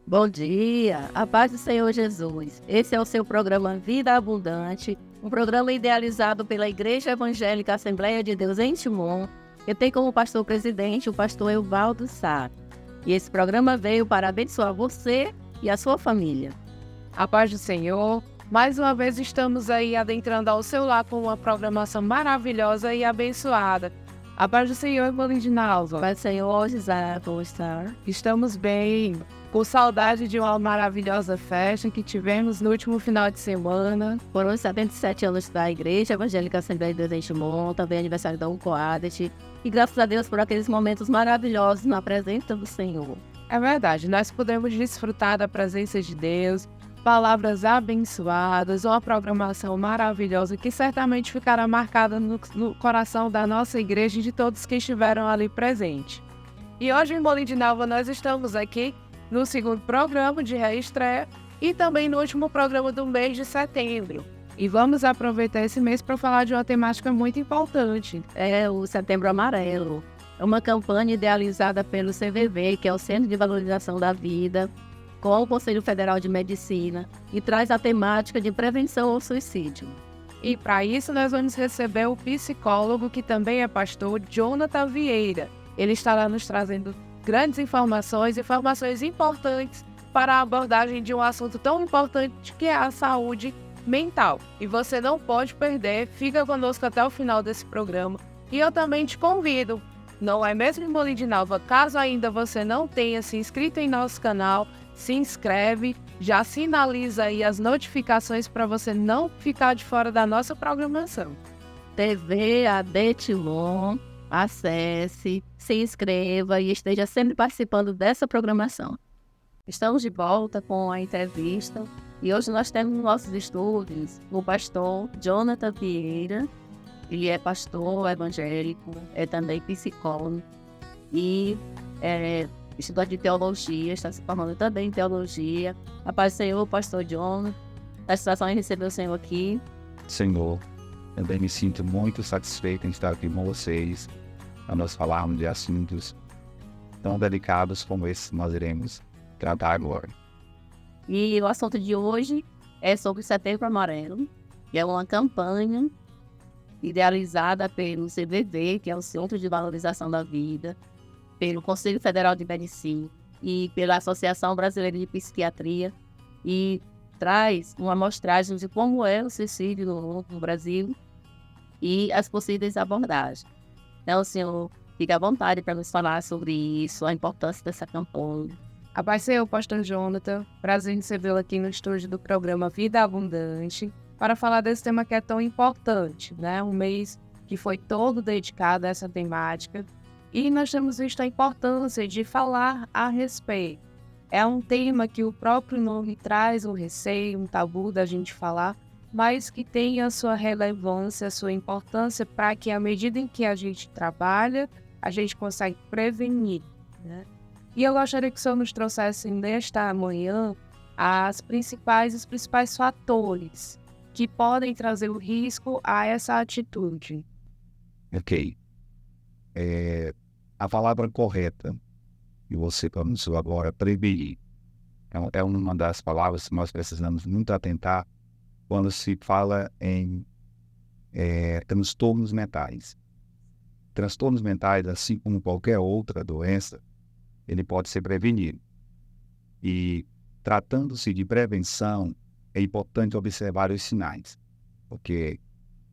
Bom dia, a paz do Senhor Jesus. Esse é o seu programa Vida Abundante, um programa idealizado pela Igreja Evangélica Assembleia de Deus em Timon, que tem como pastor presidente o pastor Evaldo Sá. E esse programa veio para abençoar você e a sua família. A paz do Senhor. Mais uma vez estamos aí adentrando ao seu lar com uma programação maravilhosa e abençoada. A paz do Senhor, irmã Lindinalva. Paz do Senhor, Gisele, como está? Estamos bem, com saudade de uma maravilhosa festa que tivemos no último final de semana. Foram os 77 anos da Igreja Evangélica Assembleia de Deus em Timon, também aniversário da UCOADET. E graças a Deus por aqueles momentos maravilhosos na presença do Senhor. É verdade, nós podemos desfrutar da presença de Deus, palavras abençoadas, uma programação maravilhosa que certamente ficará marcada no coração da nossa igreja e de todos que estiveram ali presentes. E hoje em Molindinalva nós estamos aqui no segundo programa de reestreia e também no último programa do mês de setembro. E vamos aproveitar esse mês para falar de uma temática muito importante. É o Setembro Amarelo. É uma campanha idealizada pelo CVV, que é o Centro de Valorização da Vida, com o Conselho Federal de Medicina, e traz a temática de prevenção ao suicídio. E para isso nós vamos receber o psicólogo, que também é pastor, Jonathan Vieira. Ele estará nos trazendo grandes informações importantes para a abordagem de um assunto tão importante que é a saúde mental. E você não pode perder, fica conosco até o final desse programa. E eu também te convido, não é mesmo, irmã Lindinalva? Caso ainda você não tenha se inscrito em nosso canal, se inscreve, já sinaliza aí as notificações para você não ficar de fora da nossa programação. TV AD Timon, acesse, se inscreva e esteja sempre participando dessa programação. Estamos de volta com a entrevista e hoje nós temos nos nossos estúdios o pastor Jonathan Vieira. Ele é pastor evangélico, é também psicólogo e estudante de teologia, está se formando também em teologia. A paz do Senhor, pastor Jonathan, a satisfação em receber o Senhor aqui. Senhor, também me sinto muito satisfeito em estar aqui com vocês, a nós falarmos de assuntos tão delicados como esses que nós iremos tratar agora. E o assunto de hoje é sobre o Setembro Amarelo, que é uma campanha idealizada pelo CVV, que é o Centro de Valorização da Vida, pelo Conselho Federal de Medicina e pela Associação Brasileira de Psiquiatria, e traz uma amostragem de como é o suicídio no Brasil e as possíveis abordagens. Então, o senhor fica à vontade para nos falar sobre isso, a importância dessa campanha. A paz do Senhor, pastor Jonathan, prazer em recebê-lo aqui no estúdio do programa Vida Abundante, para falar desse tema que é tão importante, né? Um mês que foi todo dedicado a essa temática e nós temos visto a importância de falar a respeito. É um tema que o próprio nome traz um receio, um tabu da gente falar, mas que tem a sua relevância, a sua importância para que, à medida em que a gente trabalha, a gente consegue prevenir, né? E eu gostaria que o senhor nos trouxesse nesta manhã os principais fatores que podem trazer o risco a essa atitude. Ok. A palavra correta que você pronunciou agora, prevenir, é uma das palavras que nós precisamos muito atentar quando se fala em transtornos mentais. Transtornos mentais, assim como qualquer outra doença, ele pode ser prevenido. E, tratando-se de prevenção, é importante observar os sinais, porque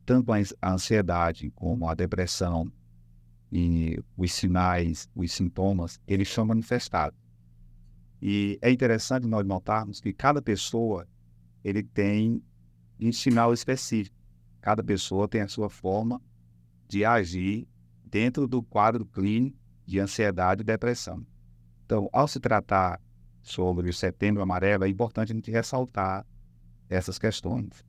tanto a ansiedade como a depressão e os sinais, os sintomas, eles são manifestados. E é interessante nós notarmos que cada pessoa ele tem um sinal específico. Cada pessoa tem a sua forma de agir dentro do quadro clínico de ansiedade e depressão. Então, ao se tratar sobre o Setembro Amarelo, é importante a gente ressaltar essas questões.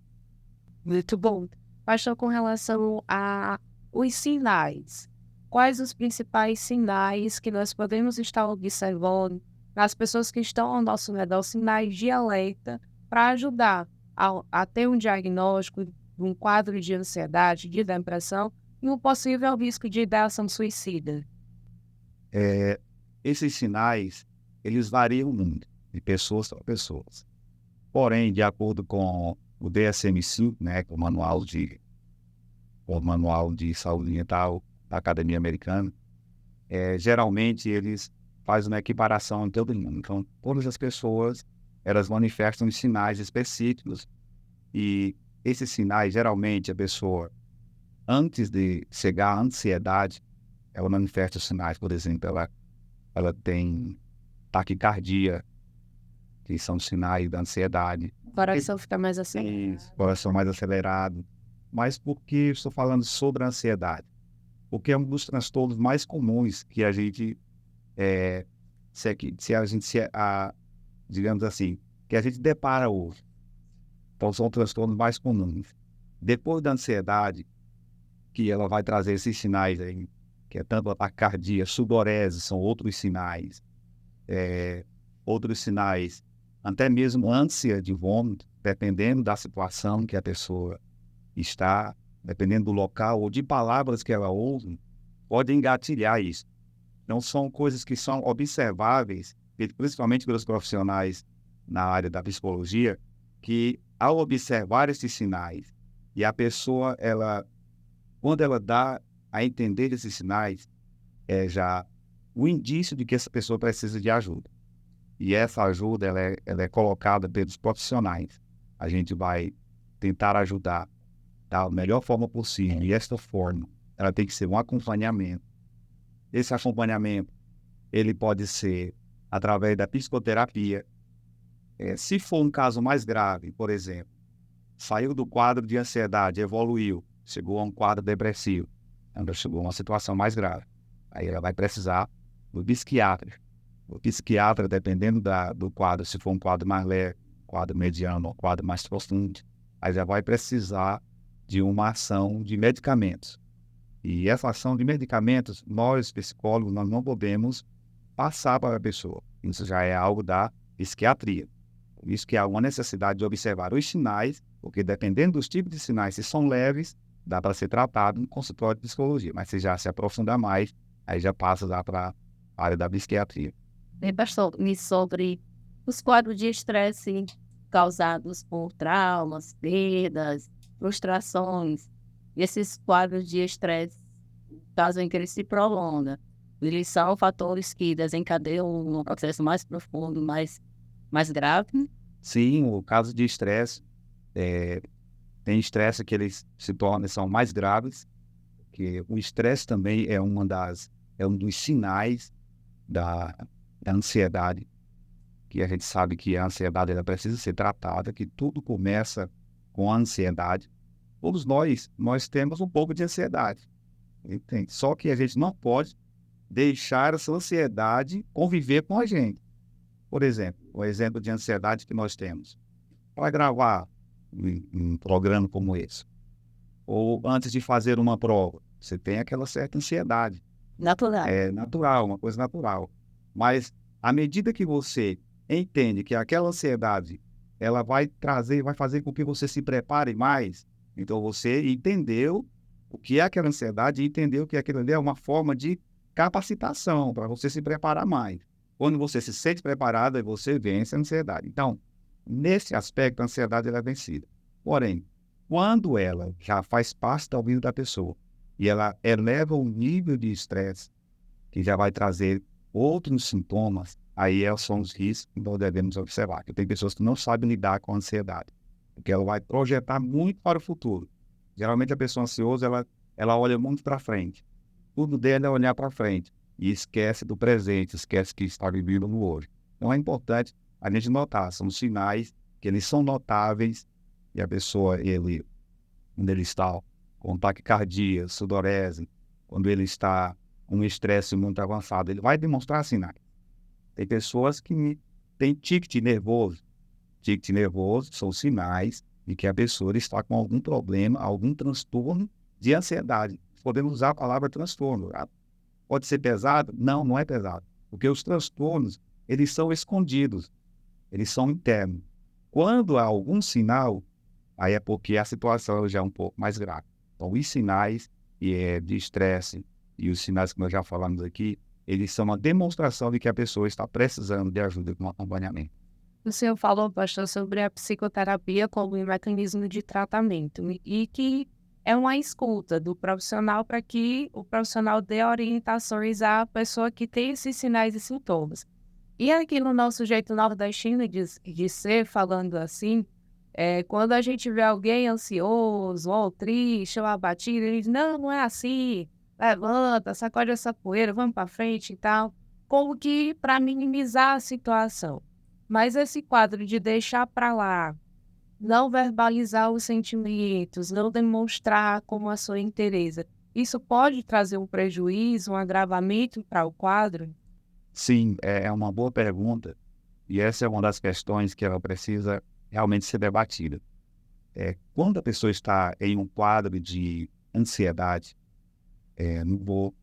Muito bom. Pastor, com relação aos sinais, quais os principais sinais que nós podemos estar observando nas pessoas que estão ao nosso redor, sinais de alerta para ajudar a ter um diagnóstico de um quadro de ansiedade, de depressão e um possível risco de ideação suicida? Esses sinais, eles variam muito. de pessoas para pessoas. Porém, de acordo com o DSM-5, né, que é o Manual de Saúde Mental da Academia Americana, geralmente eles fazem uma equiparação em todo mundo. Então, todas as pessoas, elas manifestam sinais específicos e esses sinais, geralmente, a pessoa, antes de chegar à ansiedade, ela manifesta os sinais. Por exemplo, ela tem taquicardia, que são sinais da ansiedade. O coração fica mais assim. Coração mais acelerado. Mas por que estou falando sobre a ansiedade? Porque é um dos transtornos mais comuns que a gente, digamos assim, que a gente depara hoje. Então, são transtornos mais comuns. Depois da ansiedade, que ela vai trazer esses sinais aí, que é tanto a taquicardia, sudorese, são outros sinais. Outros sinais, até mesmo ânsia de vômito, dependendo da situação que a pessoa está, dependendo do local ou de palavras que ela ouve, pode engatilhar isso. Não são coisas que são observáveis, principalmente pelos profissionais na área da psicologia, que ao observar esses sinais e a pessoa, quando ela dá a entender esses sinais, é já o indício de que essa pessoa precisa de ajuda. E essa ajuda ela é colocada pelos profissionais. A gente vai tentar ajudar da melhor forma possível. E esta forma, ela tem que ser um acompanhamento. Esse acompanhamento, ele pode ser através da psicoterapia. Se for um caso mais grave, por exemplo, saiu do quadro de ansiedade, evoluiu, chegou a um quadro depressivo, ainda chegou a uma situação mais grave. Aí ela vai precisar do psiquiatra. O psiquiatra, dependendo do quadro, se for um quadro mais leve, quadro mediano ou quadro mais profundo, aí já vai precisar de uma ação de medicamentos. E essa ação de medicamentos, nós, psicólogos, nós não podemos passar para a pessoa. Isso já é algo da psiquiatria. Por isso que há uma necessidade de observar os sinais, porque dependendo dos tipos de sinais, se são leves, dá para ser tratado no consultório de psicologia. Mas se já se aprofundar mais, aí já passa lá para a área da psiquiatria. Bem, pastor, e sobre os quadros de estresse causados por traumas, perdas, frustrações, esses quadros de estresse, caso em que ele se prolonga, eles são fatores que desencadeiam um processo mais profundo, mais grave? Sim, o caso de estresse, tem estresse que eles são mais graves, que o estresse também é um dos sinais da ansiedade, que a gente sabe que a ansiedade ela precisa ser tratada, que tudo começa com a ansiedade. Todos nós temos um pouco de ansiedade, entende? Só que a gente não pode deixar essa ansiedade conviver com a gente. Por exemplo, o exemplo de ansiedade que nós temos para gravar um programa como esse, ou antes de fazer uma prova, você tem aquela certa ansiedade. Natural. É natural, uma coisa natural. Mas à medida que você entende que aquela ansiedade ela vai fazer com que você se prepare mais, então você entendeu o que é aquela ansiedade e entendeu que aquilo ali é uma forma de capacitação para você se preparar mais. Quando você se sente preparado, você vence a ansiedade. Então, nesse aspecto, a ansiedade ela é vencida. Porém, quando ela já faz parte da vida da pessoa e ela eleva o nível de estresse, que já vai trazer outros sintomas, aí são os riscos que nós devemos observar. Que tem pessoas que não sabem lidar com a ansiedade, porque ela vai projetar muito para o futuro. Geralmente a pessoa ansiosa, ela olha muito para frente. Tudo dela é olhar para frente e esquece do presente, esquece que está vivendo no hoje. Então é importante a gente notar, são sinais que eles são notáveis e a pessoa, quando ele está com taquicardia, sudorese, quando ele está com um estresse muito avançado, ele vai demonstrar sinais. Tem pessoas que têm tique nervoso. Tique nervoso são sinais de que a pessoa está com algum problema, algum transtorno de ansiedade. Podemos usar a palavra transtorno. Pode ser pesado? Não, não é pesado. Porque os transtornos, eles são escondidos. Eles são internos. Quando há algum sinal, aí é porque a situação já é um pouco mais grave. Então, os sinais de estresse e os sinais que nós já falamos aqui, eles são uma demonstração de que a pessoa está precisando de ajuda com acompanhamento. O senhor falou, pastor, sobre a psicoterapia como um mecanismo de tratamento e que é uma escuta do profissional para que o profissional dê orientações à pessoa que tem esses sinais e sintomas. E aqui no nosso jeito nordestino de ser, falando assim, quando a gente vê alguém ansioso, ou triste, ou abatido, ele diz, não, não é assim, levanta, sacode essa poeira, vamos para frente e tal, como que para minimizar a situação. Mas esse quadro de deixar para lá, não verbalizar os sentimentos, não demonstrar como a sua inteireza, isso pode trazer um prejuízo, um agravamento para o quadro? Sim, é uma boa pergunta. E essa é uma das questões que ela precisa realmente ser debatida. Quando a pessoa está em um quadro de ansiedade, não vou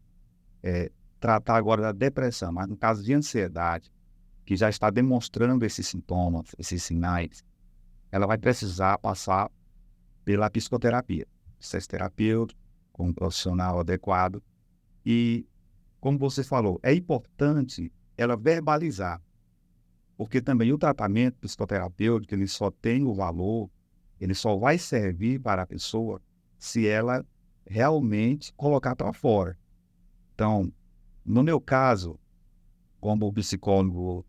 tratar agora da depressão, mas no caso de ansiedade, que já está demonstrando esses sintomas, esses sinais, ela vai precisar passar pela psicoterapia, processo terapêutico, com um profissional adequado. E, como você falou, é importante ela verbalizar, porque também o tratamento psicoterapêutico, ele só tem o valor, ele só vai servir para a pessoa se ela realmente colocar para fora. Então, no meu caso, como psicólogo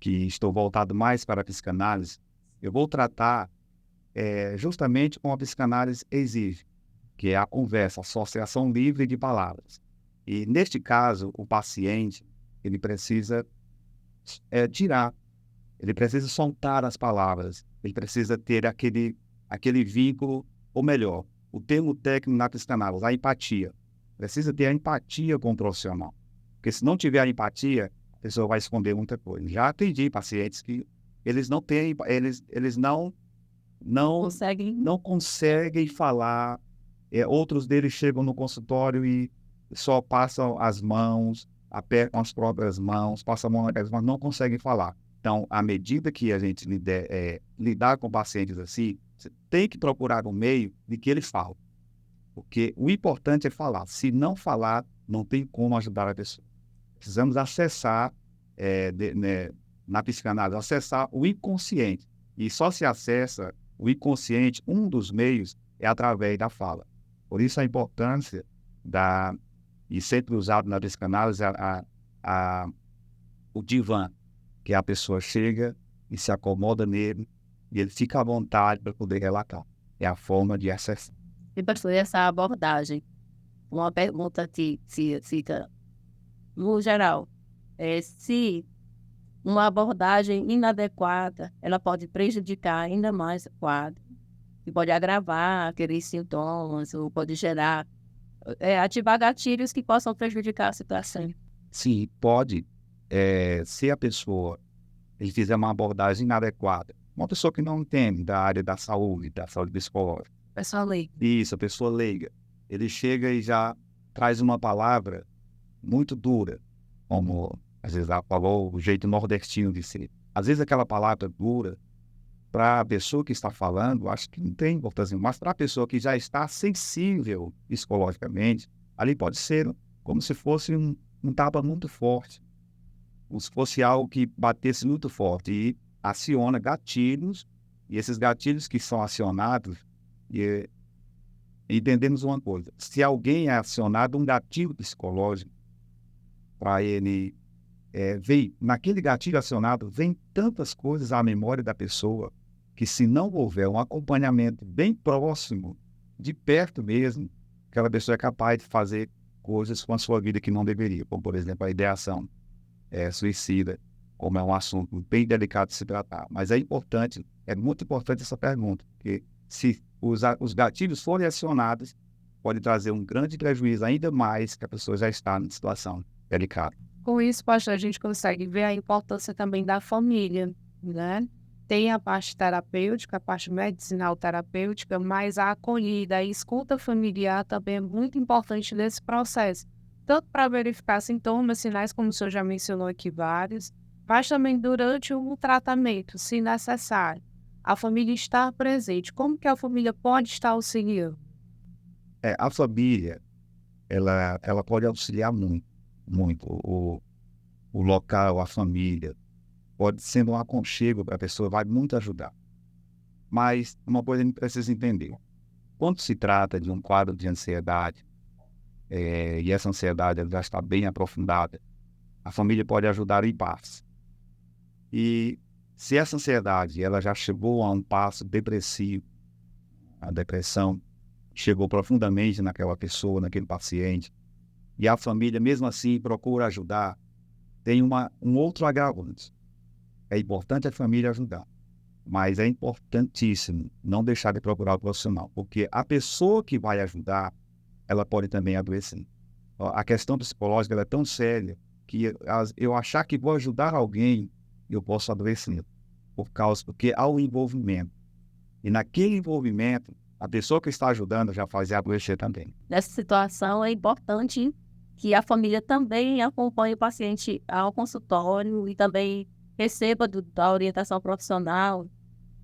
que estou voltado mais para a psicanálise, eu vou tratar justamente como a psicanálise exige, que é a conversa, a associação livre de palavras. E, neste caso, o paciente, ele precisa tirar, ele precisa soltar as palavras, ele precisa ter aquele vínculo, ou melhor, o termo técnico na psicanálise, a empatia. Precisa ter a empatia com o profissional. Porque se não tiver a empatia, a pessoa vai esconder muita coisa. Já atendi pacientes que eles não têm, eles Conseguem. não conseguem falar. Outros deles chegam no consultório e só passam as mãos, apertam as próprias mãos, passam a mão nas mãos, não conseguem falar. Então, à medida que a gente lidar com pacientes assim, você tem que procurar um meio de que eles falem. Porque o importante é falar. Se não falar, não tem como ajudar a pessoa. Precisamos acessar, na psicanálise, acessar o inconsciente. E só se acessa o inconsciente, um dos meios é através da fala. Por isso a importância e sempre usado na psicanálise, o divã, que a pessoa chega e se acomoda nele e ele fica à vontade para poder relatar. É a forma de acessar. E pastor, essa abordagem, uma pergunta que se fica no geral, se uma abordagem inadequada, ela pode prejudicar ainda mais o quadro, e pode agravar aqueles sintomas, ou pode gerar, ativar gatilhos que possam prejudicar a situação. Sim, pode, se a pessoa ele fizer uma abordagem inadequada, uma pessoa que não entende da área da saúde psicológica. Pessoal leigo. Isso, a pessoa leiga. Ele chega e já traz uma palavra muito dura, como às vezes ela falou, o jeito nordestino de ser. Às vezes aquela palavra dura, para a pessoa que está falando, acho que não tem importância, mas para a pessoa que já está sensível psicologicamente, ali pode ser como se fosse um tapa muito forte, como se fosse algo que batesse muito forte e aciona gatilhos, e esses gatilhos que são acionados, entendemos uma coisa, se alguém é acionado um gatilho psicológico, para ele vem, naquele gatilho acionado, vem tantas coisas à memória da pessoa, que se não houver um acompanhamento bem próximo, de perto mesmo, aquela pessoa é capaz de fazer coisas com a sua vida que não deveria, como, por exemplo, a ideação suicida, como é um assunto bem delicado de se tratar. Mas é muito importante essa pergunta, porque se os gatilhos forem acionados, pode trazer um grande prejuízo, ainda mais que a pessoa já está numa situação delicada. Com isso, pastor, a gente consegue ver a importância também da família, né? Tem a parte terapêutica, a parte medicinal terapêutica, mas a acolhida, a escuta familiar também é muito importante nesse processo. Tanto para verificar sintomas, sinais, como o senhor já mencionou aqui vários, mas também durante o tratamento, se necessário. A família estar presente. Como que a família pode estar auxiliando? A família, ela pode auxiliar muito, muito. O local, a família, pode ser um aconchego para a pessoa, vai muito ajudar. Mas uma coisa a gente precisa entender. Quando se trata de um quadro de ansiedade, e essa ansiedade ela já está bem aprofundada, a família pode ajudar em partes. E se essa ansiedade ela já chegou a um passo depressivo, a depressão chegou profundamente naquela pessoa, naquele paciente, e a família mesmo assim procura ajudar, tem um outro agravante. É importante a família ajudar, mas é importantíssimo não deixar de procurar o profissional, porque a pessoa que vai ajudar, ela pode também adoecer. A questão psicológica ela é tão séria que eu achar que vou ajudar alguém, eu posso adoecer, porque há um envolvimento. E naquele envolvimento, a pessoa que está ajudando já faz adoecer também. Nessa situação, é importante que a família também acompanhe o paciente ao consultório e também receba da orientação profissional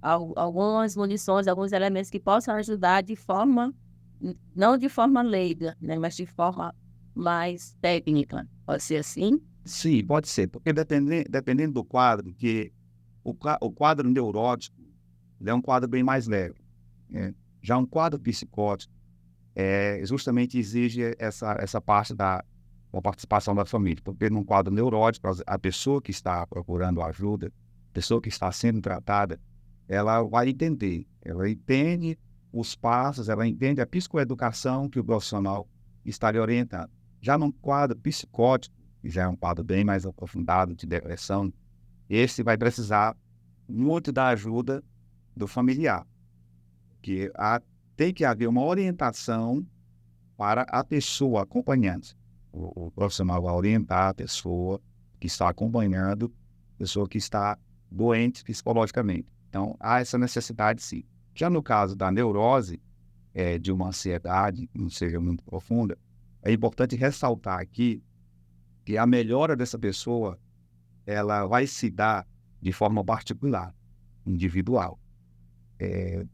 algumas munições, alguns elementos que possam ajudar de forma, não de forma leiga, né, mas de forma mais técnica. Pode ser assim? Sim, pode ser, porque dependendo do quadro, que o quadro neurótico é um quadro bem mais leve. Né? Já um quadro psicótico justamente exige essa parte da participação da família, porque num quadro neurótico, a pessoa que está procurando ajuda, a pessoa que está sendo tratada, ela vai entender, ela entende os passos, ela entende a psicoeducação que o profissional está lhe orientando. Já num quadro psicótico, que já é um quadro bem mais aprofundado de depressão, esse vai precisar muito da ajuda do familiar, que tem que haver uma orientação para a pessoa acompanhante. O profissional vai orientar a pessoa que está acompanhando, a pessoa que está doente psicologicamente. Então, há essa necessidade, sim. Já no caso da neurose, de uma ansiedade que não seja muito profunda, é importante ressaltar aqui que a melhora dessa pessoa ela vai se dar de forma particular, individual.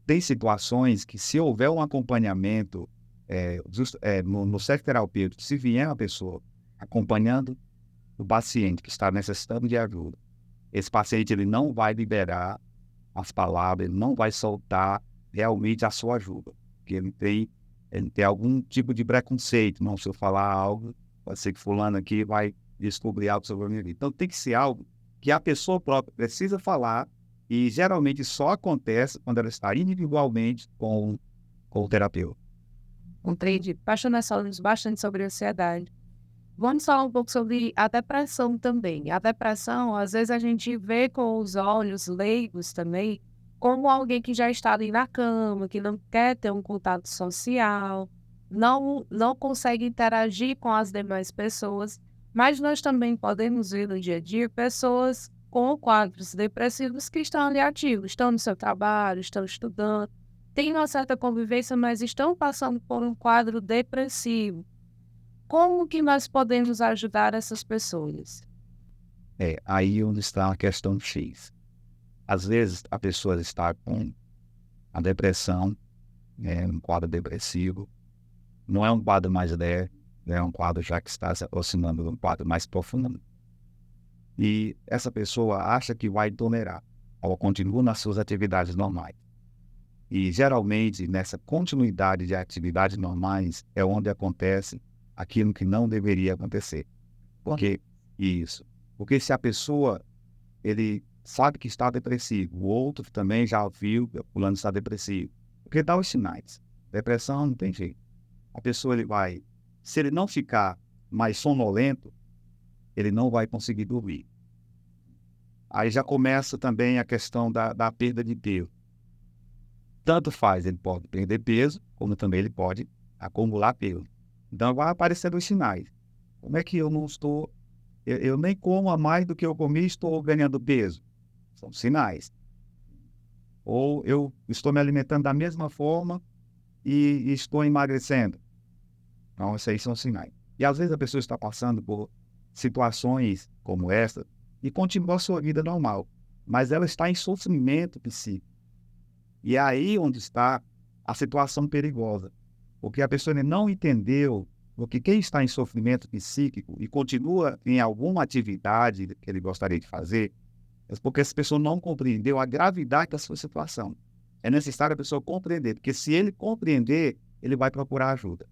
Tem situações que, se houver um acompanhamento no centro terapêutico, se vier uma pessoa acompanhando o paciente que está necessitando de ajuda, esse paciente ele não vai liberar as palavras, ele não vai soltar realmente a sua ajuda, porque ele tem algum tipo de preconceito. Não, se eu falar algo, pode ser que fulano aqui vai descobrir algo sobre a minha vida. Então tem que ser algo que a pessoa própria precisa falar, e geralmente só acontece quando ela está individualmente com o terapeuta. Entendi. Pastor, nós falamos bastante sobre ansiedade. Vamos falar um pouco sobre a depressão também. A depressão, às vezes a gente vê com os olhos leigos também, como alguém que já está ali na cama, que não quer ter um contato social, não consegue interagir com as demais pessoas. Mas nós também podemos ver no dia a dia pessoas com quadros depressivos que estão ali ativos, estão no seu trabalho, estão estudando, têm uma certa convivência, mas estão passando por um quadro depressivo. Como que nós podemos ajudar essas pessoas? Aí onde está a questão X. Às vezes a pessoa está com a depressão, um quadro depressivo, não é um quadro mais leve, é um quadro já que está se aproximando de um quadro mais profundo. E essa pessoa acha que vai tolerar, ela continua nas suas atividades normais. E geralmente nessa continuidade de atividades normais é onde acontece aquilo que não deveria acontecer. Porque se a pessoa ele sabe que está depressivo, o outro também já viu que o fulano está depressivo, porque dá os sinais. Depressão não tem jeito. A pessoa se ele não ficar mais sonolento, ele não vai conseguir dormir. Aí já começa também a questão da perda de peso. Tanto faz, ele pode perder peso, como também ele pode acumular peso. Então vai aparecendo os sinais. Como é que eu não estou... Eu nem como a mais do que eu comi, estou ganhando peso. São sinais. Ou eu estou me alimentando da mesma forma e estou emagrecendo. Então, esses aí são sinais. E às vezes a pessoa está passando por situações como essa e continua a sua vida normal, mas ela está em sofrimento psíquico. E é aí onde está a situação perigosa, porque a pessoa não entendeu, porque quem está em sofrimento psíquico e continua em alguma atividade que ele gostaria de fazer, incorretas, porque essa pessoa não compreendeu a gravidade da sua situação. É necessário a pessoa compreender, porque se ele compreender, ele vai procurar ajuda.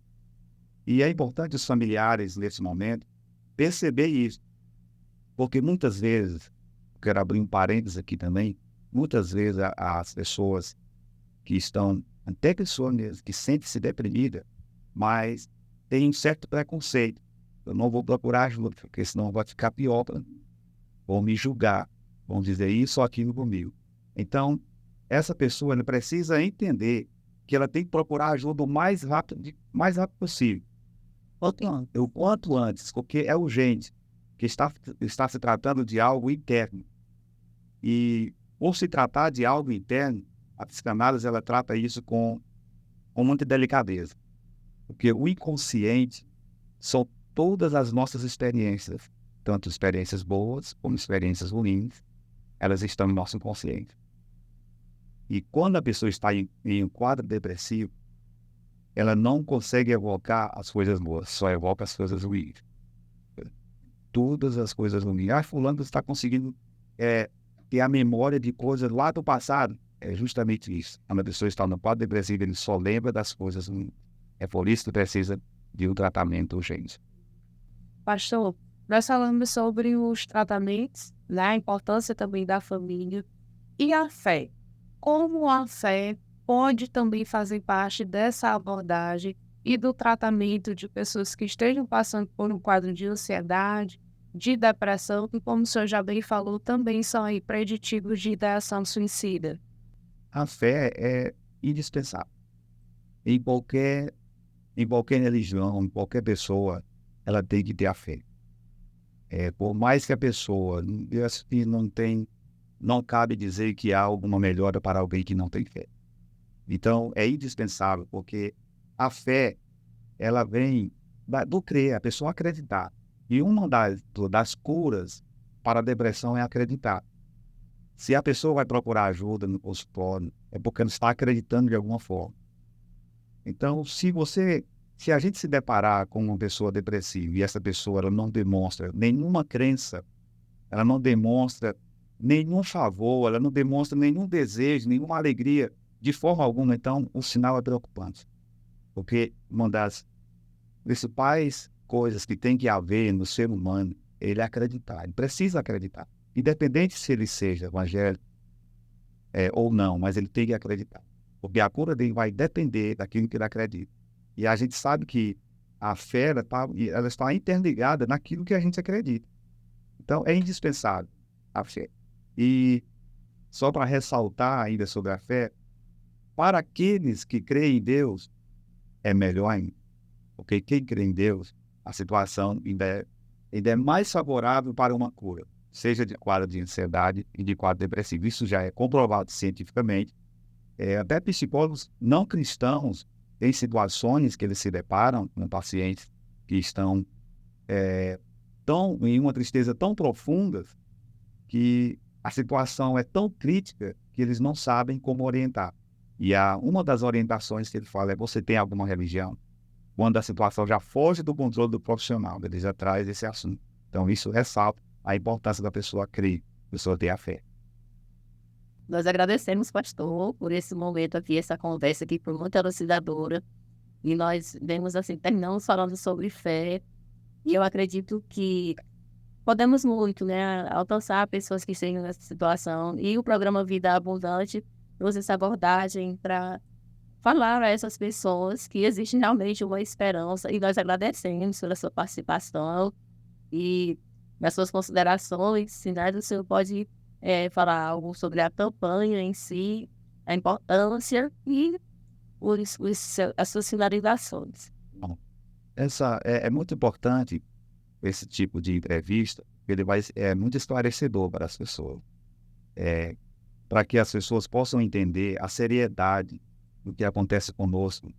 E é importante os familiares, nesse momento, perceber isso, porque muitas vezes, quero abrir um parênteses aqui também, muitas vezes as pessoas que estão, até pessoas mesmo, que sentem-se deprimidas, mas têm um certo preconceito. Eu não vou procurar ajuda, porque senão vai ficar pior para mim. Vão me julgar, vão dizer isso ou aquilo comigo. Então, essa pessoa ela precisa entender que ela tem que procurar ajuda o mais rápido possível. O quanto antes, porque é urgente, que está se tratando de algo interno. E, por se tratar de algo interno, a psicanálise ela trata isso com muita delicadeza. Porque o inconsciente são todas as nossas experiências, tanto experiências boas como experiências ruins, elas estão no nosso inconsciente. E quando a pessoa está em um quadro depressivo, ela não consegue evocar as coisas boas, só evoca as coisas ruins. Todas as coisas ruins. Fulano está conseguindo ter a memória de coisas lá do passado. É justamente isso. Quando a pessoa está no quadro depressivo, ele só lembra das coisas ruins. É por isso que precisa de um tratamento urgente. Pastor, nós falamos sobre os tratamentos, né, a importância também da família e a fé. Como a fé pode também fazer parte dessa abordagem e do tratamento de pessoas que estejam passando por um quadro de ansiedade, de depressão, e como o senhor já bem falou, também são aí preditivos de ideação suicida. A fé é indispensável. Em qualquer religião, em qualquer pessoa, ela tem que ter a fé. Por mais que a pessoa, eu acho que não cabe dizer que há alguma melhora para alguém que não tem fé. Então, é indispensável, porque a fé, ela vem do crer, a pessoa acreditar. E uma das curas para a depressão é acreditar. Se a pessoa vai procurar ajuda no consultório, é porque ela está acreditando de alguma forma. Então, se a gente se deparar com uma pessoa depressiva e essa pessoa ela não demonstra nenhuma crença, ela não demonstra nenhum favor, ela não demonstra nenhum desejo, nenhuma alegria, de forma alguma, então o sinal é preocupante. Porque uma das principais coisas que tem que haver no ser humano é ele acreditar, ele precisa acreditar. Independente se ele seja evangélico ou não, mas ele tem que acreditar. Porque a cura dele vai depender daquilo que ele acredita. E a gente sabe que a fé ela está interligada naquilo que a gente acredita. Então, é indispensável a fé. E só para ressaltar ainda sobre a fé, para aqueles que creem em Deus, é melhor ainda. Porque quem crê em Deus, a situação ainda é mais favorável para uma cura, seja de quadro de ansiedade e de quadro depressivo. Isso já é comprovado cientificamente. Até psicólogos não cristãos têm situações que eles se deparam com pacientes que estão em uma tristeza tão profunda que a situação é tão crítica que eles não sabem como orientar. E uma das orientações que ele fala é: você tem alguma religião? Quando a situação já foge do controle do profissional, ele já traz esse assunto. Então, isso ressalta a importância da pessoa crer, da pessoa ter a fé. Nós agradecemos, pastor, por esse momento aqui, essa conversa aqui, por muito elucidadora. E nós vemos assim, terminamos falando sobre fé. E eu acredito que podemos muito, né, alcançar pessoas que estejam nessa situação. E o programa Vida Abundante trouxe essa abordagem para falar a essas pessoas que existe realmente uma esperança. E nós agradecemos pela sua participação e nas suas considerações. Se nada, o senhor pode falar algo sobre a campanha em si, a importância e as suas finalizações. Bom, é muito importante esse tipo de entrevista, ele é muito esclarecedor para as pessoas, para que as pessoas possam entender a seriedade do que acontece conosco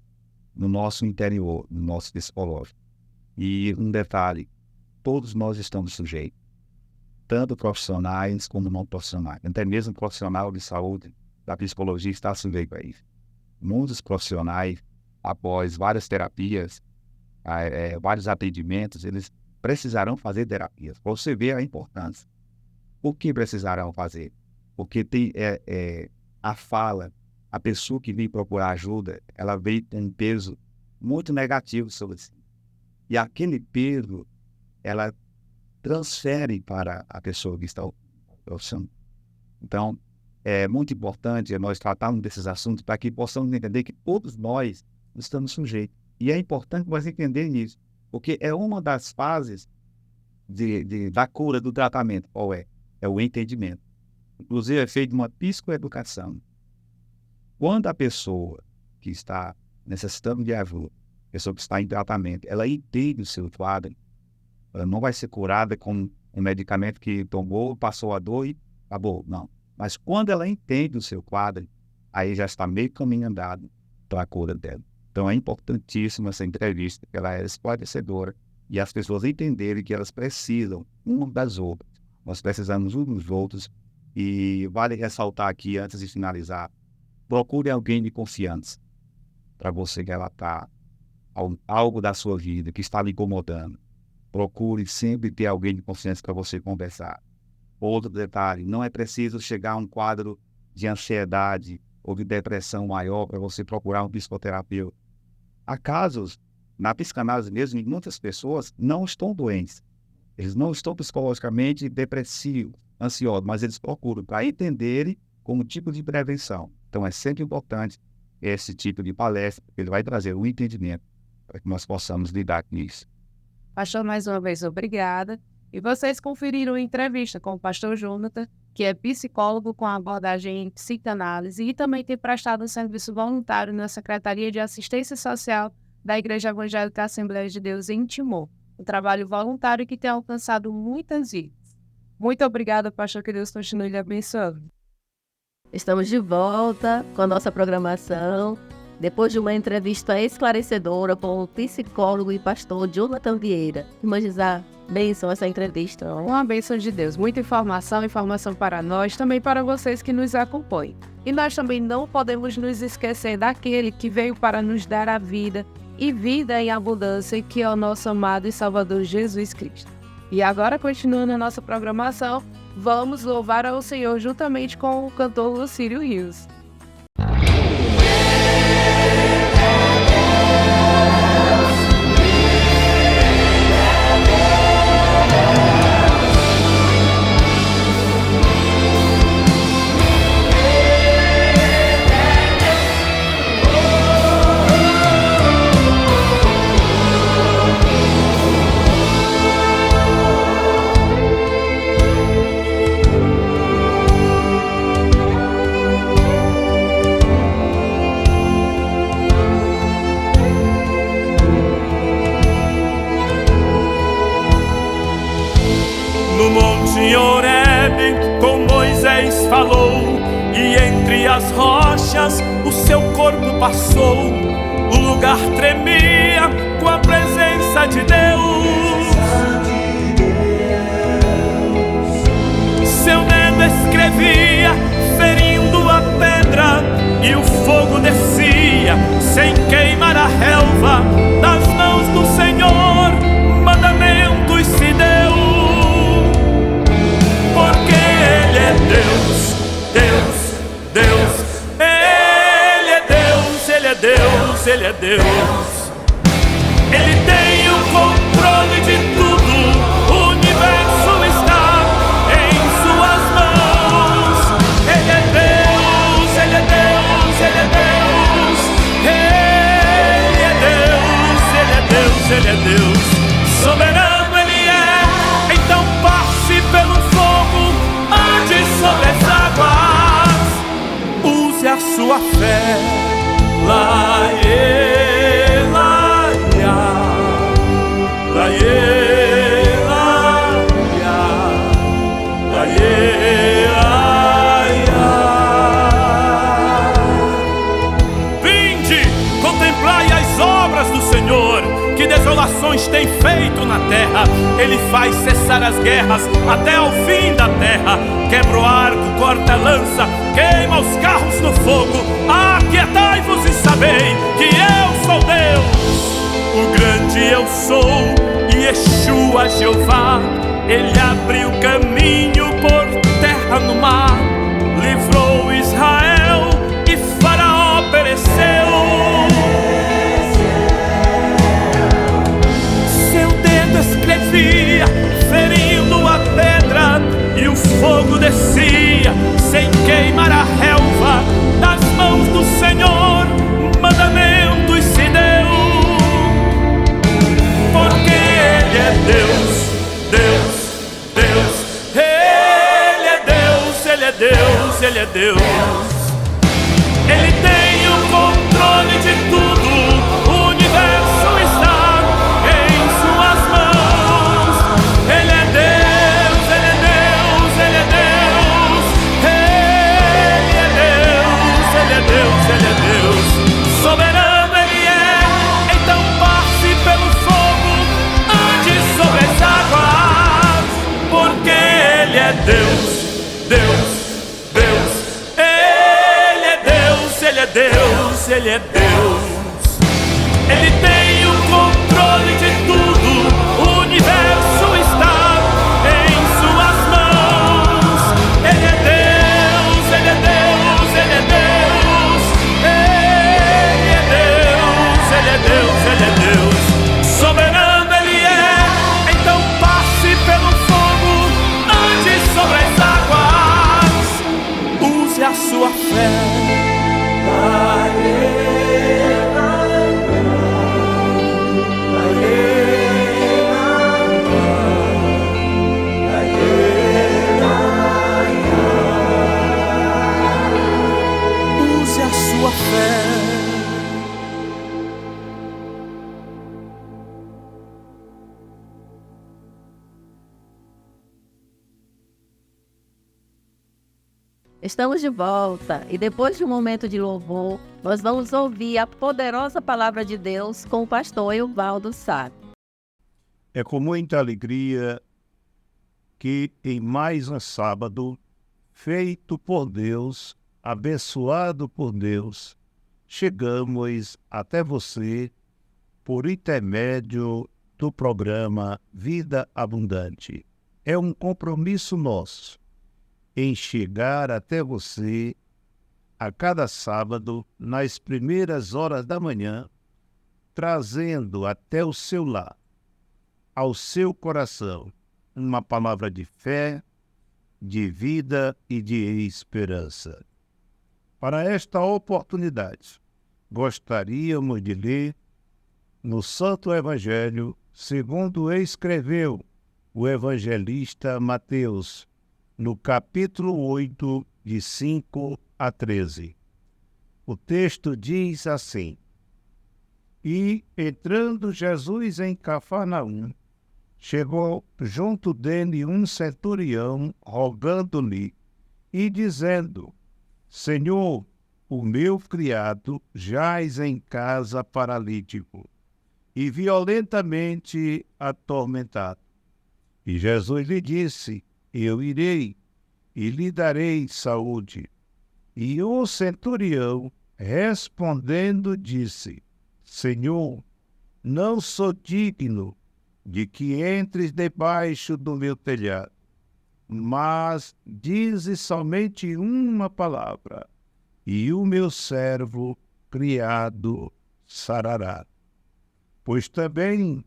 no nosso interior, no nosso psicológico. E um detalhe, todos nós estamos sujeitos, tanto profissionais como não profissionais. Até mesmo profissional de saúde, da psicologia, está sujeito a isso. Muitos profissionais, após várias terapias, vários atendimentos, eles precisarão fazer terapias. Para você ver a importância. Por que precisarão fazer? Porque tem a fala, a pessoa que vem procurar ajuda, ela veio com um peso muito negativo sobre si. E aquele peso, ela transfere para a pessoa que está ouvindo. Então, é muito importante nós tratarmos desses assuntos para que possamos entender que todos nós estamos sujeitos. E é importante nós entendermos isso, porque é uma das fases da cura, do tratamento. Qual é? É o entendimento. Inclusive, é feita uma psicoeducação. Quando a pessoa que está necessitando de ajuda, a pessoa que está em tratamento, ela entende o seu quadro, ela não vai ser curada com um medicamento que tomou, passou a dor e acabou. Não. Mas quando ela entende o seu quadro, aí já está meio caminho andado para a cura dela. Então é importantíssima essa entrevista, que ela é esclarecedora e as pessoas entenderem que elas precisam uma das outras. Nós precisamos uns dos outros e vale ressaltar aqui, antes de finalizar, procure alguém de confiança para você relatar algo da sua vida que está lhe incomodando. Procure sempre ter alguém de confiança para você conversar. Outro detalhe, não é preciso chegar a um quadro de ansiedade ou de depressão maior para você procurar um psicoterapeuta. Há casos, na psicanálise mesmo, em muitas pessoas não estão doentes. Eles não estão psicologicamente depressivos, ansiosos, mas eles procuram para entenderem como tipo de prevenção. Então é sempre importante esse tipo de palestra, porque ele vai trazer um entendimento para que nós possamos lidar com isso. Pastor, mais uma vez, obrigada. E vocês conferiram a entrevista com o pastor Jonathan, que é psicólogo com abordagem em psicanálise e também tem prestado um serviço voluntário na Secretaria de Assistência Social da Igreja Evangélica Assembleia de Deus em Timor. Um trabalho voluntário que tem alcançado muitas vidas. Muito obrigada, pastor, que Deus continue lhe abençoando. Estamos de volta com a nossa programação, depois de uma entrevista esclarecedora com o psicólogo e pastor Jonathan Vieira. Imaginar, bênção essa entrevista. Uma bênção de Deus, muita informação para nós, também para vocês que nos acompanham. E nós também não podemos nos esquecer daquele que veio para nos dar a vida e vida em abundância, que é o nosso amado e Salvador Jesus Cristo. E agora, continuando a nossa programação, vamos louvar ao Senhor juntamente com o cantor Lucílio Rios. Falou, e entre as rochas o seu corpo passou. O lugar tremia com a presença de Deus. Seu dedo escrevia, ferindo a pedra, e o fogo descia, sem queimar a relva. Das mãos do Senhor, mandamentos se deu, porque Ele é Deus. Deus, Ele é Deus, Ele é Deus, Ele é Deus. Ele tem o controle de tudo, o universo está em suas mãos. Ele é Deus, Ele é Deus, Ele é Deus. Ele é Deus, Ele é Deus, Ele é Deus. Soberano Ele é, então passe pelo fogo, ande sobre as águas. Use a sua fé, laie, laia, laie, laia, laie, laia. Vinde, contemplai as obras do Senhor, que desolações tem feito na terra. Ele faz cessar as guerras até ao fim da terra. Quebra o arco, corta a lança, queima os carros no fogo. Aquietai-vos e sabei que eu sou Deus, o grande eu sou, Yeshua Jeová. Ele abriu caminho por no mar, livrou Israel e Faraó pereceu. Seu dedo escrevia, ferindo a pedra, e o fogo descia sem queimar a relva. Das mãos do Senhor mandamentos se deu, porque Ele é Deus, Deus, Deus. Ele é Deus, Ele é Deus, Ele é Deus. Ele tem o controle de tudo, o universo está em suas mãos. Ele é Deus, Ele é Deus, Ele é Deus. Ele é Deus, Ele é Deus, Ele é Deus. Soberano Ele é, então passe pelo fogo, ande sobre as águas, porque Ele é Deus, Deus, Deus. Ele é Deus, Ele é Deus, Ele é Deus. Ele tem o controle de tudo, o universo está em suas mãos. Ele é Deus, Ele é Deus, Ele é Deus. Ele é Deus, Ele é Deus, Ele é Deus. Soberano Ele é, então passe pelo fogo, ande sobre as águas, use a sua fé. Use a sua fé. Estamos de volta e depois de um momento de louvor, nós vamos ouvir a poderosa palavra de Deus com o pastor Evaldo Sá. É com muita alegria que em mais um sábado, feito por Deus, abençoado por Deus, chegamos até você por intermédio do programa Vida Abundante. É um compromisso nosso em chegar até você a cada sábado, nas primeiras horas da manhã, trazendo até o seu lar, ao seu coração, uma palavra de fé, de vida e de esperança. Para esta oportunidade, gostaríamos de ler no Santo Evangelho, segundo escreveu o evangelista Mateus, no capítulo 8, de 5 a 13. O texto diz assim: E, entrando Jesus em Cafarnaum, chegou junto dele um centurião, rogando-lhe e dizendo: Senhor, o meu criado jaz em casa paralítico e violentamente atormentado. E Jesus lhe disse: Eu irei e lhe darei saúde. E o centurião, respondendo, disse: Senhor, não sou digno de que entres debaixo do meu telhado, mas dize somente uma palavra, e o meu servo criado sarará. Pois também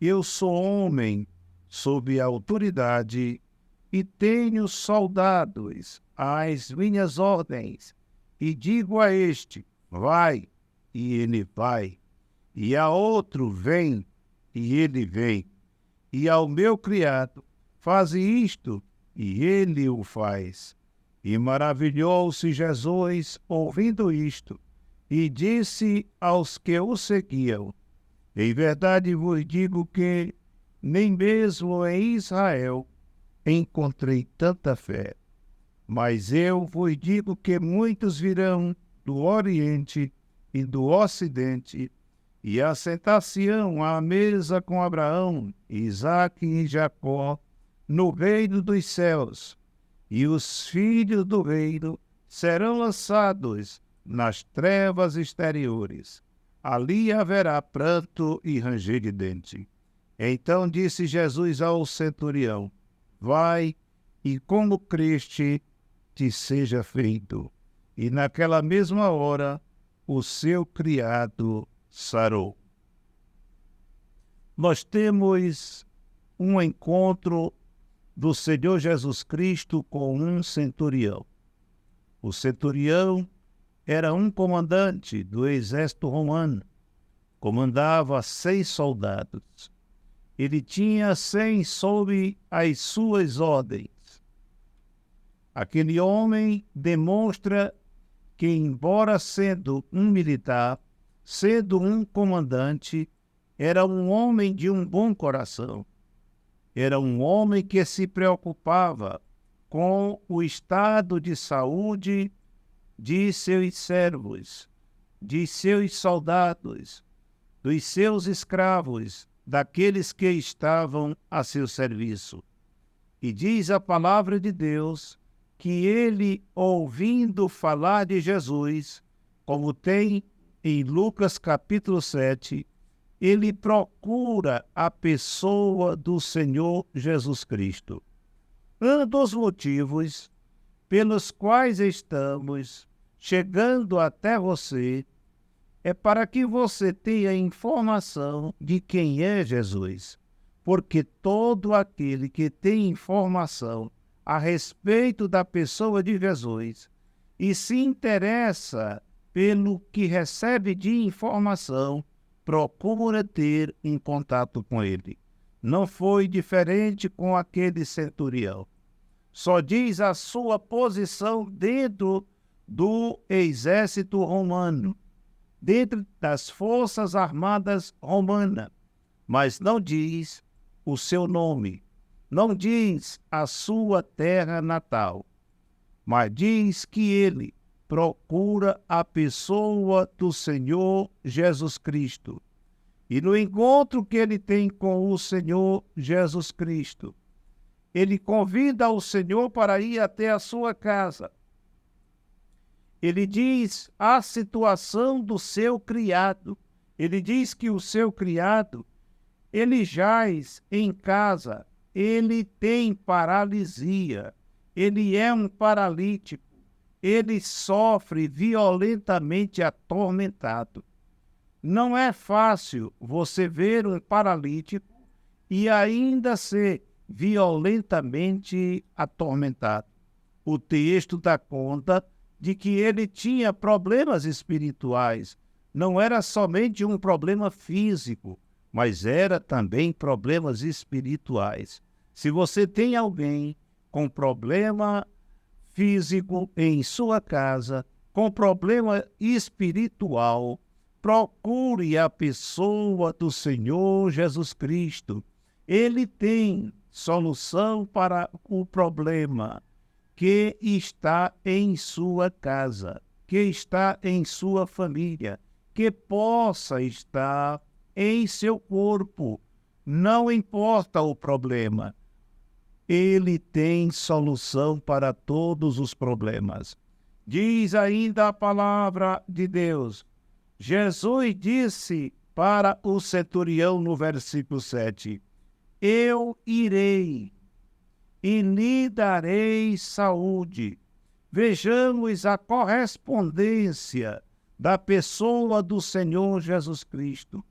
eu sou homem sob autoridade e tenho soldados às minhas ordens, e digo a este: vai, e ele vai, e a outro: vem, e ele vem, e ao meu criado: faze isto, e ele o faz. E maravilhou-se Jesus ouvindo isto, e disse aos que o seguiam: Em verdade vos digo que nem mesmo em Israel encontrei tanta fé. Mas eu vos digo que muitos virão do Oriente e do Ocidente e assentar-se-ão à mesa com Abraão, Isaque e Jacó no reino dos céus. E os filhos do reino serão lançados nas trevas exteriores. Ali haverá pranto e ranger de dente. Então disse Jesus ao centurião: Vai, e como creste, te seja feito. E naquela mesma hora, o seu criado sarou. Nós temos um encontro do Senhor Jesus Cristo com um centurião. O centurião era um comandante do exército romano, comandava 6 soldados. Ele tinha 100 sob as suas ordens. Aquele homem demonstra que, embora sendo um militar, sendo um comandante, era um homem de um bom coração. Era um homem que se preocupava com o estado de saúde de seus servos, de seus soldados, dos seus escravos, daqueles que estavam a seu serviço. E diz a palavra de Deus que ele, ouvindo falar de Jesus, como tem em Lucas capítulo 7, ele procura a pessoa do Senhor Jesus Cristo. Um dos motivos pelos quais estamos chegando até você é para que você tenha informação de quem é Jesus. Porque todo aquele que tem informação a respeito da pessoa de Jesus e se interessa pelo que recebe de informação, procura ter um contato com ele. Não foi diferente com aquele centurião. Só diz a sua posição dentro do exército romano, dentro das forças armadas romanas, mas não diz o seu nome, não diz a sua terra natal, mas diz que ele procura a pessoa do Senhor Jesus Cristo. E no encontro que ele tem com o Senhor Jesus Cristo, ele convida o Senhor para ir até a sua casa. Ele diz a situação do seu criado. Ele diz que o seu criado, ele jaz em casa, ele tem paralisia, ele é um paralítico, ele sofre violentamente atormentado. Não é fácil você ver um paralítico e ainda ser violentamente atormentado. O texto dá conta de que ele tinha problemas espirituais. Não era somente um problema físico, mas era também problemas espirituais. Se você tem alguém com problema físico em sua casa, com problema espiritual, procure a pessoa do Senhor Jesus Cristo. Ele tem solução para o problema que está em sua casa, que está em sua família, que possa estar em seu corpo. Não importa o problema, ele tem solução para todos os problemas. Diz ainda a palavra de Deus. Jesus disse para o centurião no versículo 7, eu irei e lhe darei saúde. Vejamos a correspondência da pessoa do Senhor Jesus Cristo.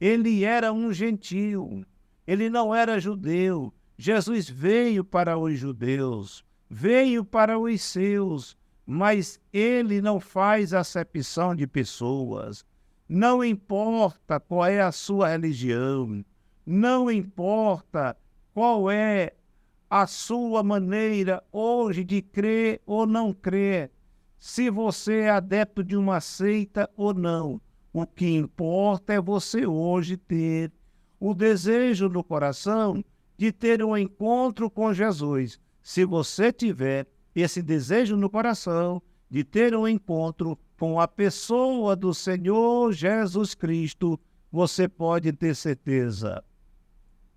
Ele era um gentio, ele não era judeu. Jesus veio para os judeus, veio para os seus, mas ele não faz acepção de pessoas. Não importa qual é a sua religião, não importa qual é a sua maneira hoje de crer ou não crer, se você é adepto de uma seita ou não. O que importa é você hoje ter o desejo no coração de ter um encontro com Jesus. Se você tiver esse desejo no coração de ter um encontro com a pessoa do Senhor Jesus Cristo, você pode ter certeza.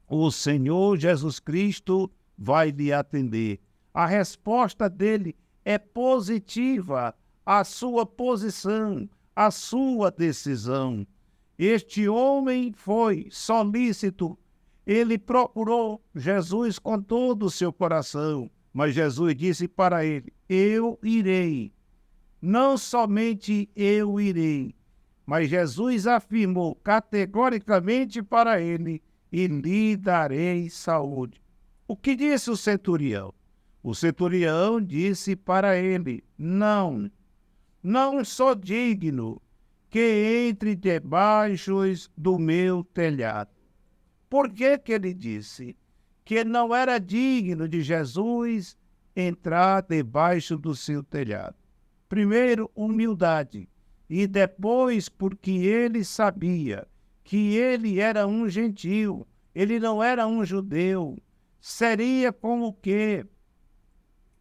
O Senhor Jesus Cristo vai lhe atender. A resposta dele é positiva, a sua posição, a sua decisão. Este homem foi solícito, ele procurou Jesus com todo o seu coração, mas Jesus disse para ele, eu irei. Não somente eu irei, mas Jesus afirmou categoricamente para ele: e lhe darei saúde. O que disse o centurião? O centurião disse para ele: não sou digno que entre debaixo do meu telhado. Por que ele disse que não era digno de Jesus entrar debaixo do seu telhado? Primeiro, humildade, e depois porque ele sabia que ele era um gentio, ele não era um judeu. Seria como que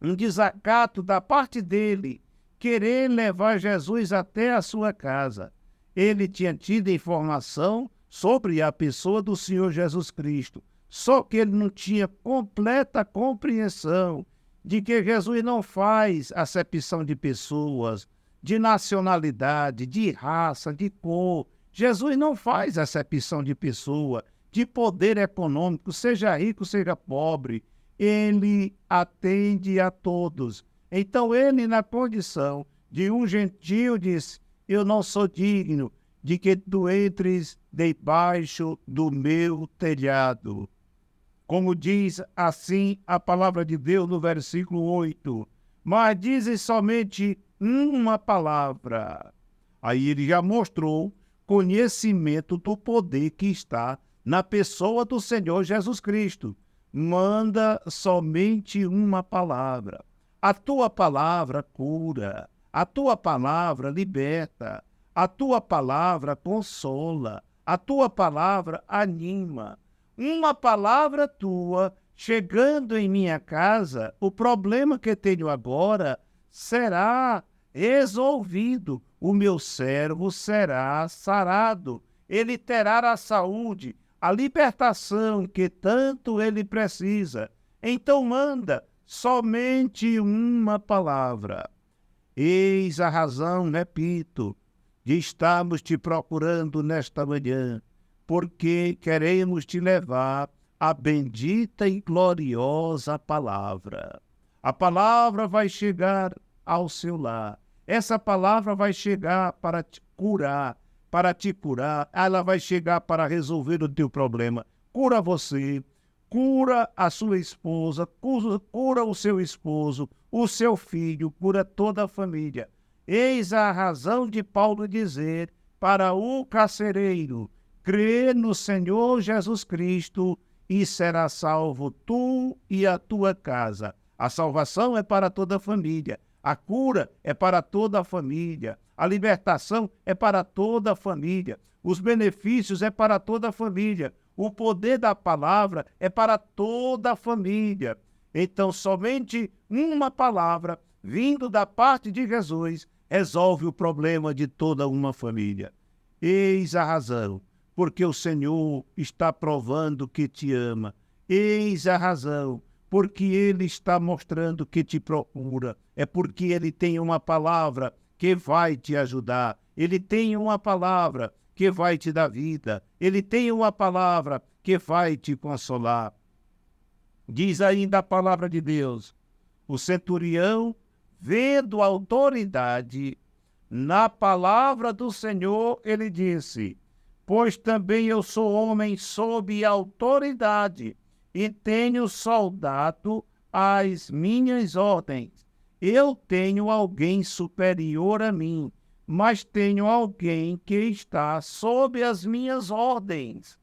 um desacato da parte dele querer levar Jesus até a sua casa. Ele tinha tido informação sobre a pessoa do Senhor Jesus Cristo, só que ele não tinha completa compreensão de que Jesus não faz acepção de pessoas, de nacionalidade, de raça, de cor. Jesus não faz acepção de pessoa, de poder econômico, seja rico, seja pobre. Ele atende a todos. Então ele, na condição de um gentio, disse: eu não sou digno de que tu entres debaixo do meu telhado. Como diz assim a palavra de Deus no versículo 8. Mas dizem somente uma palavra. Aí ele já mostrou conhecimento do poder que está na pessoa do Senhor Jesus Cristo. Manda somente uma palavra. A tua palavra cura, a tua palavra liberta, a tua palavra consola, a tua palavra anima. Uma palavra tua chegando em minha casa, o problema que tenho agora será resolvido. O meu servo será sarado. Ele terá a saúde, a libertação que tanto ele precisa. Então manda somente uma palavra. Eis a razão, repito, de estarmos te procurando nesta manhã, porque queremos te levar a bendita e gloriosa palavra. A palavra vai chegar ao seu lar. Essa palavra vai chegar para te curar, ela vai chegar para resolver o teu problema. Cura você, cura a sua esposa, cura o seu esposo, o seu filho, cura toda a família. Eis a razão de Paulo dizer para o carcereiro: crê no Senhor Jesus Cristo e será salvo tu e a tua casa. A salvação é para toda a família. A cura é para toda a família. A libertação é para toda a família. Os benefícios é para toda a família. O poder da palavra é para toda a família. Então, somente uma palavra, vindo da parte de Jesus, resolve o problema de toda uma família. Eis a razão, porque o Senhor está provando que te ama. Eis a razão, porque Ele está mostrando que te procura. É porque Ele tem uma palavra que vai te ajudar. Ele tem uma palavra que vai te dar vida. Ele tem uma palavra que vai te consolar. Diz ainda a palavra de Deus: o centurião, vendo a autoridade na palavra do Senhor, ele disse: pois também eu sou homem sob autoridade e tenho soldado às minhas ordens. Eu tenho alguém superior a mim, mas tenho alguém que está sob as minhas ordens.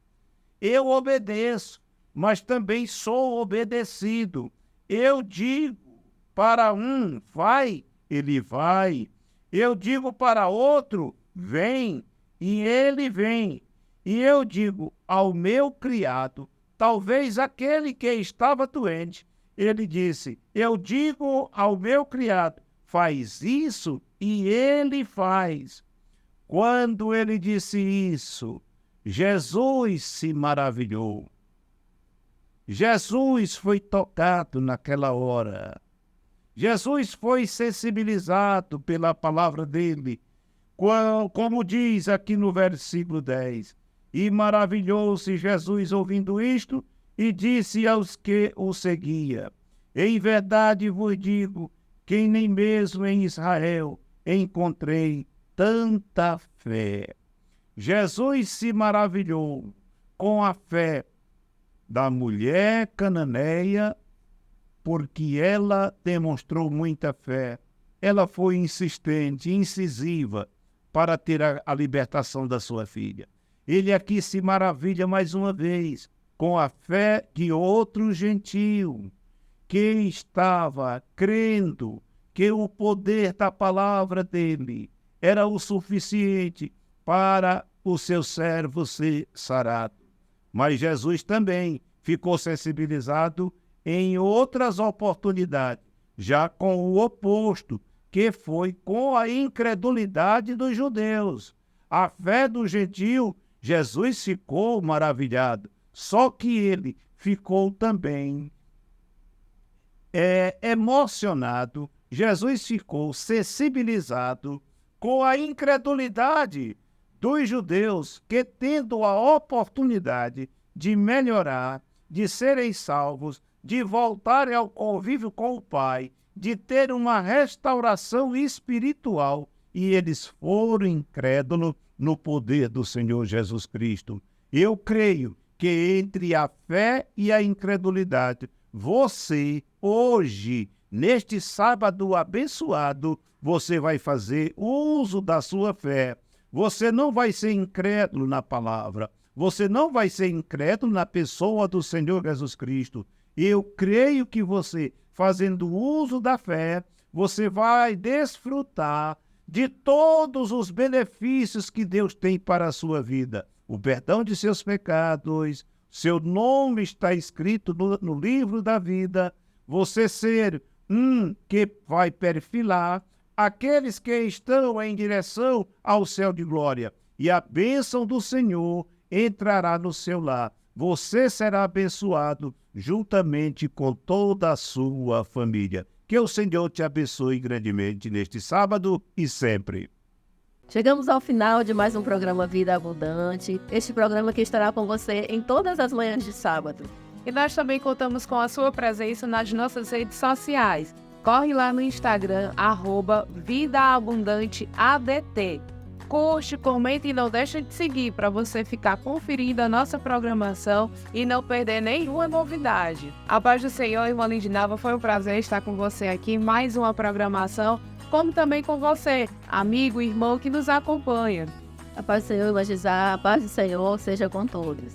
Eu obedeço, mas também sou obedecido. Eu digo para um, vai, ele vai. Eu digo para outro, vem, e ele vem. E eu digo ao meu criado, talvez aquele que estava doente, ele disse: eu digo ao meu criado, faz isso, e ele faz. Quando ele disse isso, Jesus se maravilhou. Jesus foi tocado naquela hora. Jesus foi sensibilizado pela palavra dele, como diz aqui no versículo 10. E maravilhou-se Jesus ouvindo isto, e disse aos que o seguiam: em verdade vos digo que nem mesmo em Israel encontrei tanta fé. Jesus se maravilhou com a fé da mulher cananeia, porque ela demonstrou muita fé. Ela foi insistente, incisiva, para ter a libertação da sua filha. Ele aqui se maravilha mais uma vez com a fé de outro gentio, que estava crendo que o poder da palavra dele era o suficiente para o seu servo ser sarado. Mas Jesus também ficou sensibilizado em outras oportunidades, já com o oposto, que foi com a incredulidade dos judeus. A fé do gentio, Jesus ficou maravilhado, só que ele ficou também emocionado, Jesus ficou sensibilizado com a incredulidade dos judeus que, tendo a oportunidade de melhorar, de serem salvos, de voltarem ao convívio com o Pai, de ter uma restauração espiritual, e eles foram incrédulos no poder do Senhor Jesus Cristo. Eu creio que entre a fé e a incredulidade, você, hoje, neste sábado abençoado, você vai fazer uso da sua fé. Você não vai ser incrédulo na palavra. Você não vai ser incrédulo na pessoa do Senhor Jesus Cristo. Eu creio que você, fazendo uso da fé, você vai desfrutar de todos os benefícios que Deus tem para a sua vida. O perdão de seus pecados, seu nome está escrito no livro da vida, você ser que vai perfilar aqueles que estão em direção ao céu de glória, e a bênção do Senhor entrará no seu lar. Você será abençoado juntamente com toda a sua família. Que o Senhor te abençoe grandemente neste sábado e sempre. Chegamos ao final de mais um programa Vida Abundante, este programa que estará com você em todas as manhãs de sábado. E nós também contamos com a sua presença nas nossas redes sociais. Corre lá no Instagram, @VidaAbundanteADT. Curte, comenta e não deixa de seguir para você ficar conferindo a nossa programação e não perder nenhuma novidade. A paz do Senhor, irmã Lindinava, foi um prazer estar com você aqui em mais uma programação, como também com você, amigo e irmão que nos acompanha. A paz do Senhor, irmã Gisá, a paz do Senhor seja com todos.